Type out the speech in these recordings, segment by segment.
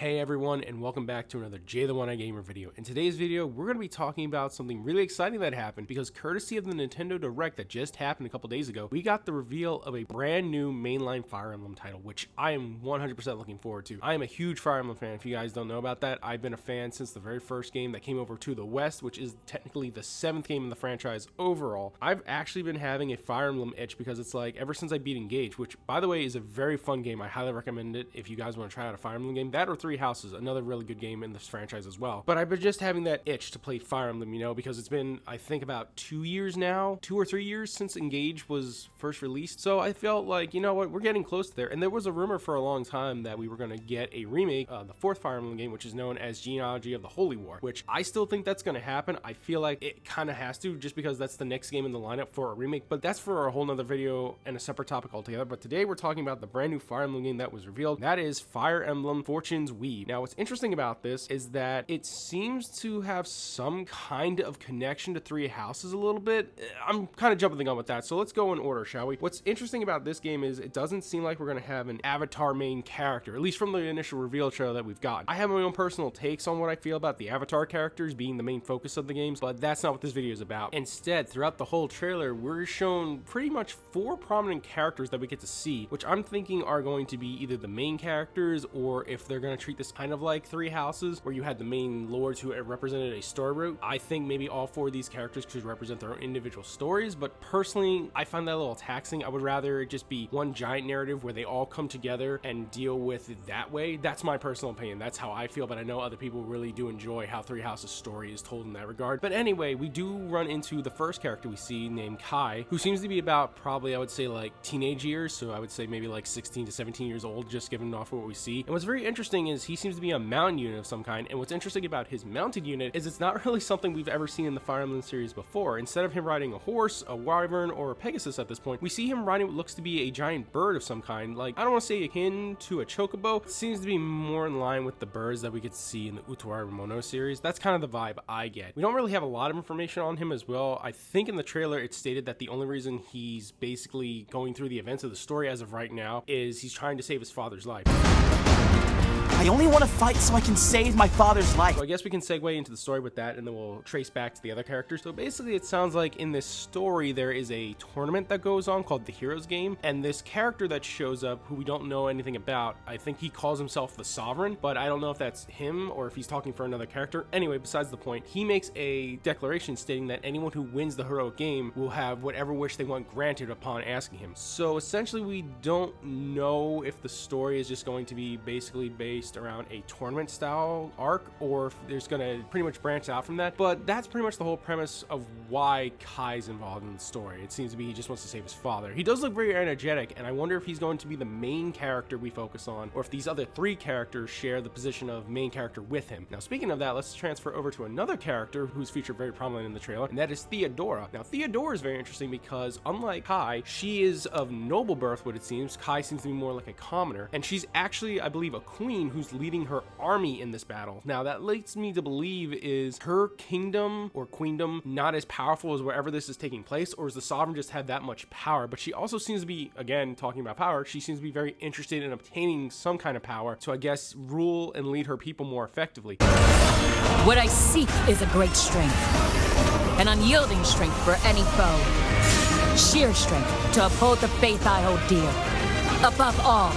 Hey everyone, and welcome back to another Jay the One-Eye Gamer video. In today's video, we're going to be talking about something really exciting that happened because courtesy of the Nintendo Direct that just happened a couple days ago, we got the reveal of a brand new mainline Fire Emblem title, which I am 100% looking forward to. I am a huge Fire Emblem fan. If you guys don't know about that, I've been a fan since the very first game that came over to the West, which is technically the 7th game in the franchise overall. I've actually been having a Fire Emblem itch because it's like ever since I beat Engage, which by the way is a very fun game. I highly recommend it if you guys want to try out a Fire Emblem game. That or Three Houses, another really good game in this franchise as well. But I've been just having that itch to play Fire Emblem, you know, because it's been, I think, about 2 years now, 2 or 3 years since Engage was first released. So I felt like, you know what, we're getting close there. And there was a rumor for a long time that we were going to get a remake of the 4th Fire Emblem game, which is known as Genealogy of the Holy War, which I still think that's going to happen. I feel like it kind of has to, just because that's the next game in the lineup for a remake. But that's for a whole nother video and a separate topic altogether. But today we're talking about the brand new Fire Emblem game that was revealed. That is Fire Emblem Fortune's Weave. Now, what's interesting about this is that it seems to have some kind of connection to Three Houses a little bit. I'm kind of jumping the gun with that, so let's go in order, shall we? What's interesting about this game is it doesn't seem like we're going to have an Avatar main character, at least from the initial reveal trailer that we've got. I have my own personal takes on what I feel about the Avatar characters being the main focus of the games, but that's not what this video is about. Instead, throughout the whole trailer, we're shown pretty much 4 prominent characters that we get to see, which I'm thinking are going to be either the main characters, or if they're going to treat this kind of like Three Houses, where you had the main lords who represented a story route. I think maybe all 4 of these characters could represent their own individual stories, but personally, I find that a little taxing. I would rather it just be one giant narrative where they all come together and deal with it that way. That's my personal opinion. That's how I feel, but I know other people really do enjoy how Three Houses' story is told in that regard. But anyway, we do run into the first character we see named Kai, who seems to be about probably, I would say, like teenage years, so I would say maybe like 16 to 17 years old, just given off what we see. And what's very interesting is he seems to be a mountain unit of some kind, and what's interesting about his mounted unit is it's not really something we've ever seen in the Fire Emblem series before. Instead of him riding a horse, a wyvern, or a pegasus at this point, we see him riding what looks to be a giant bird of some kind. Like, I don't want to say akin to a chocobo. It seems to be more in line with the birds that we could see in the Utawaremono series. That's kind of the vibe I get. We don't really have a lot of information on him as well. I think in the trailer it stated that the only reason he's basically going through the events of the story as of right now is he's trying to save his father's life. I only want to fight so I can save my father's life. So I guess we can segue into the story with that, and then we'll trace back to the other characters. So basically, it sounds like in this story, there is a tournament that goes on called the Heroes Game, and this character that shows up, who we don't know anything about, I think he calls himself the Sovereign, but I don't know if that's him or if he's talking for another character. Anyway, besides the point, he makes a declaration stating that anyone who wins the heroic game will have whatever wish they want granted upon asking him. So essentially, we don't know if the story is just going to be basically based around a tournament style arc, or if there's gonna pretty much branch out from that. But that's pretty much the whole premise of why Kai's involved in the story. It seems to be he just wants to save his father. He does look very energetic, and I wonder if he's going to be the main character we focus on, or if these other 3 characters share the position of main character with him. Now, speaking of that, let's transfer over to another character who's featured very prominently in the trailer, and that is Theodora. Now, Theodora is very interesting because unlike Kai, she is of noble birth, what it seems. Kai seems to be more like a commoner, and she's actually, I believe, a queen who's leading her army in this battle. Now, that leads me to believe, is her kingdom or queendom not as powerful as wherever this is taking place, or does the Sovereign just have that much power? But she also seems to be, again, talking about power, she seems to be very interested in obtaining some kind of power to, I guess, rule and lead her people more effectively. What I seek is a great strength, an unyielding strength for any foe, sheer strength to uphold the faith I hold dear. Above all,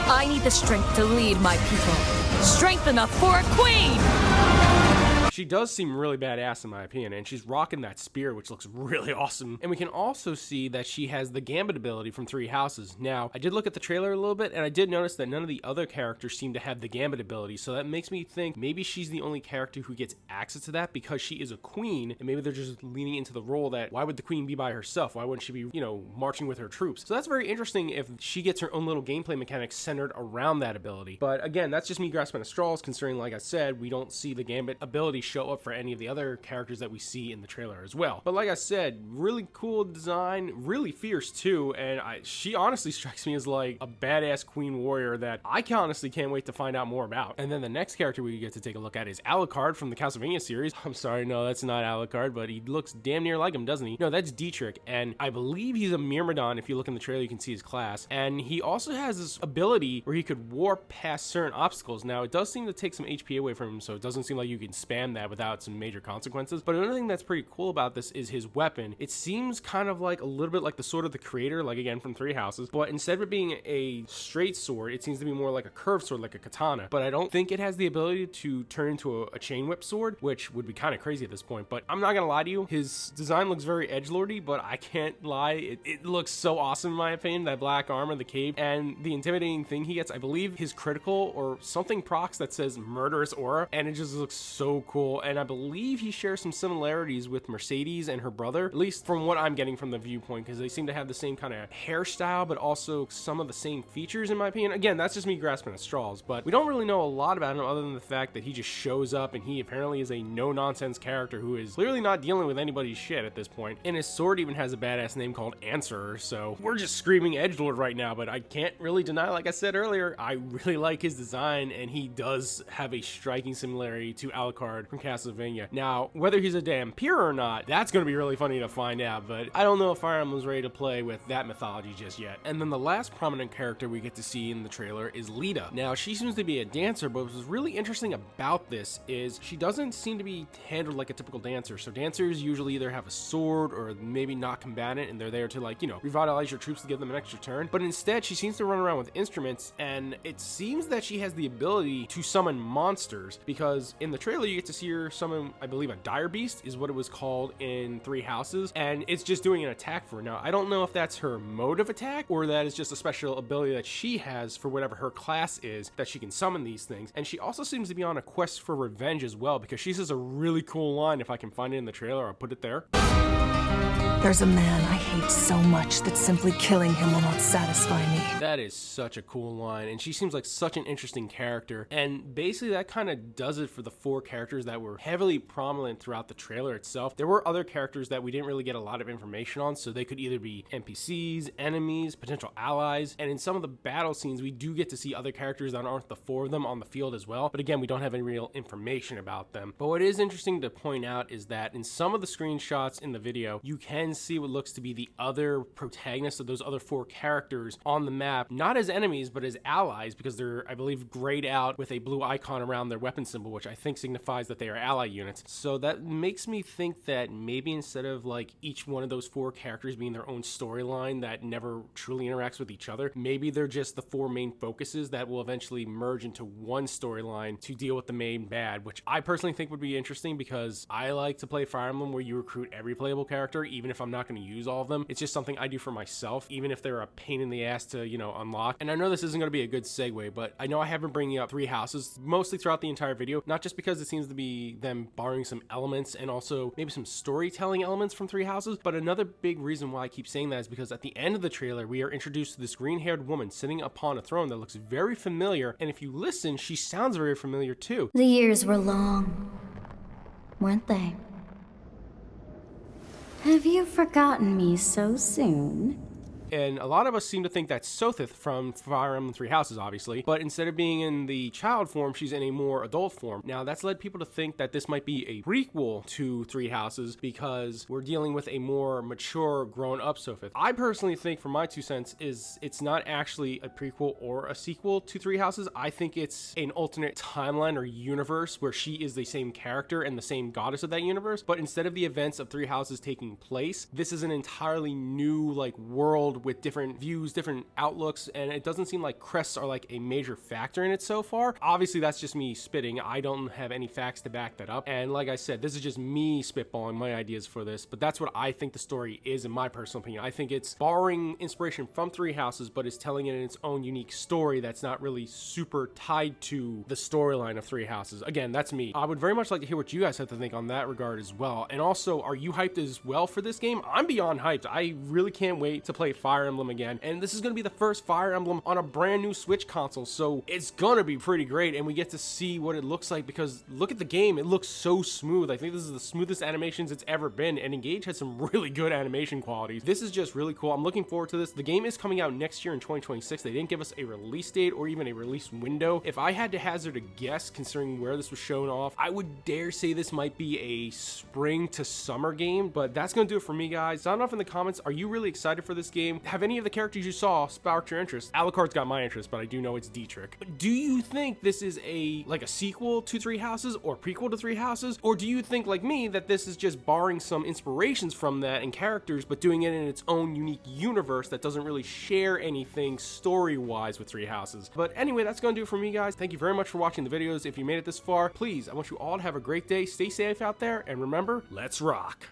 I need the strength to lead my people. Strength enough for a queen! She does seem really badass in my opinion, and she's rocking that spear, which looks really awesome. And we can also see that she has the Gambit ability from Three Houses. Now, I did look at the trailer a little bit, and I did notice that none of the other characters seem to have the Gambit ability, so that makes me think maybe she's the only character who gets access to that because she is a queen, and maybe they're just leaning into the role that why would the queen be by herself? Why wouldn't she be, you know, marching with her troops? So that's very interesting if she gets her own little gameplay mechanics centered around that ability. But again, that's just me grasping at straws, considering, like I said, we don't see the Gambit ability show up for any of the other characters that we see in the trailer as well. But like I said, really cool design, really fierce too, and she honestly strikes me as like a badass queen warrior that I honestly can't wait to find out more about. And then the next character we get to take a look at is Alucard from the Castlevania series. I'm sorry, no, that's not Alucard, but he looks damn near like him, doesn't he? No, that's Dietrich, and I believe he's a Myrmidon. If you look in the trailer, you can see his class, and he also has this ability where he could warp past certain obstacles. Now, it does seem to take some HP away from him, so it doesn't seem like you can spam that without some major consequences. But another thing that's pretty cool about this is his weapon. It seems kind of like a little bit like the Sword of the Creator, like again from Three Houses, but instead of it being a straight sword, it seems to be more like a curved sword, like a katana. But I don't think it has the ability to turn into a chain whip sword, which would be kind of crazy at this point. But I'm not gonna lie to you, his design looks very edgelordy, but I can't lie, it looks so awesome in my opinion. That black armor, the cape, and the intimidating thing he gets, I believe his critical or something procs that says murderous aura, and it just looks so cool. And I believe he shares some similarities with Mercedes and her brother, at least from what I'm getting from the viewpoint, because they seem to have the same kind of hairstyle, but also some of the same features in my opinion. Again, that's just me grasping at straws, but we don't really know a lot about him other than the fact that he just shows up and he apparently is a no-nonsense character who is clearly not dealing with anybody's shit at this point. And his sword even has a badass name called Answerer, so we're just screaming edgelord right now. But I can't really deny, like I said earlier, I really like his design, and he does have a striking similarity to Alucard from Castlevania. Now, whether he's a damn peer or not, that's going to be really funny to find out, but I don't know if Fire Emblem's ready to play with that mythology just yet. And then the last prominent character we get to see in the trailer is Lita. Now, she seems to be a dancer, but what's really interesting about this is she doesn't seem to be handled like a typical dancer. So dancers usually either have a sword or maybe not combatant, and they're there to, like, you know, revitalize your troops to give them an extra turn. But instead, she seems to run around with instruments, and it seems that she has the ability to summon monsters, because in the trailer you get to see her summon, I believe, a dire beast is what it was called in Three Houses, and it's just doing an attack for her. Now, I don't know if that's her mode of attack or that is just a special ability that she has for whatever her class is, that she can summon these things. And she also seems to be on a quest for revenge as well, because she says a really cool line. If I can find it in the trailer, I'll put it there. There's a man I hate so much that simply killing him will not satisfy me. That is such a cool line, and she seems like such an interesting character. And basically that kind of does it for the four characters that were heavily prominent throughout the trailer itself. There were other characters that we didn't really get a lot of information on, so they could either be NPCs, enemies, potential allies, and in some of the battle scenes we do get to see other characters that aren't the four of them on the field as well. But again, we don't have any real information about them. But what is interesting to point out is that in some of the screenshots in the video, you can see what looks to be the other protagonists of those other four characters on the map, not as enemies but as allies, because they're, I believe, grayed out with a blue icon around their weapon symbol, which I think signifies that they are ally units. So that makes me think that maybe instead of like each one of those four characters being their own storyline that never truly interacts with each other, maybe they're just the four main focuses that will eventually merge into one storyline to deal with the main bad, which I personally think would be interesting, because I like to play Fire Emblem where you recruit every playable character, even if I'm not going to use all of them. It's just something I do for myself, even if they're a pain in the ass to, you know, unlock. And I know this isn't going to be a good segue, but I know I have been bringing up Three Houses mostly throughout the entire video, not just because it seems to be them borrowing some elements and also maybe some storytelling elements from Three Houses, but another big reason why I keep saying that is because at the end of the trailer, we are introduced to this green-haired woman sitting upon a throne that looks very familiar, and if you listen, she sounds very familiar too. The years were long, weren't they? Have you forgotten me so soon? And a lot of us seem to think that's Sothith from Fire Emblem Three Houses, obviously, but instead of being in the child form, she's in a more adult form. Now, that's led people to think that this might be a prequel to Three Houses, because we're dealing with a more mature, grown-up Sothith. I personally think, for my 2 cents, is it's not actually a prequel or a sequel to Three Houses. I think it's an alternate timeline or universe where she is the same character and the same goddess of that universe, but instead of the events of Three Houses taking place, this is an entirely new, like, world with different views, different outlooks, and it doesn't seem like crests are like a major factor in it so far. Obviously, that's just me spitting. I don't have any facts to back that up, and like I said, this is just me spitballing my ideas for this, but that's what I think the story is, in my personal opinion. I think it's borrowing inspiration from Three Houses, but is telling it in its own unique story that's not really super tied to the storyline of Three Houses. Again, that's me. I would very much like to hear what you guys have to think on that regard as well. And also, are you hyped as well for this game? I'm beyond hyped. I really can't wait to play Fire Emblem again, and this is going to be the first Fire Emblem on a brand new Switch console, so it's going to be pretty great, and we get to see what it looks like, because look at the game, it looks so smooth. I think this is the smoothest animations it's ever been, and Engage has some really good animation qualities. This is just really cool. I'm looking forward to this. The game is coming out next year in 2026. They didn't give us a release date or even a release window. If I had to hazard a guess, considering where this was shown off, I would dare say this might be a spring to summer game, but that's going to do it for me, guys. Sound off in the comments. Are you really excited for this game? Have any of the characters you saw sparked your interest? Alucard's got my interest, but I do know it's Dietrich. Do you think this is like a sequel to Three Houses or prequel to Three Houses? Or do you think, like me, that this is just borrowing some inspirations from that and characters, but doing it in its own unique universe that doesn't really share anything story-wise with Three Houses? But anyway, that's going to do it for me, guys. Thank you very much for watching the videos. If you made it this far, please, I want you all to have a great day. Stay safe out there, and remember, let's rock.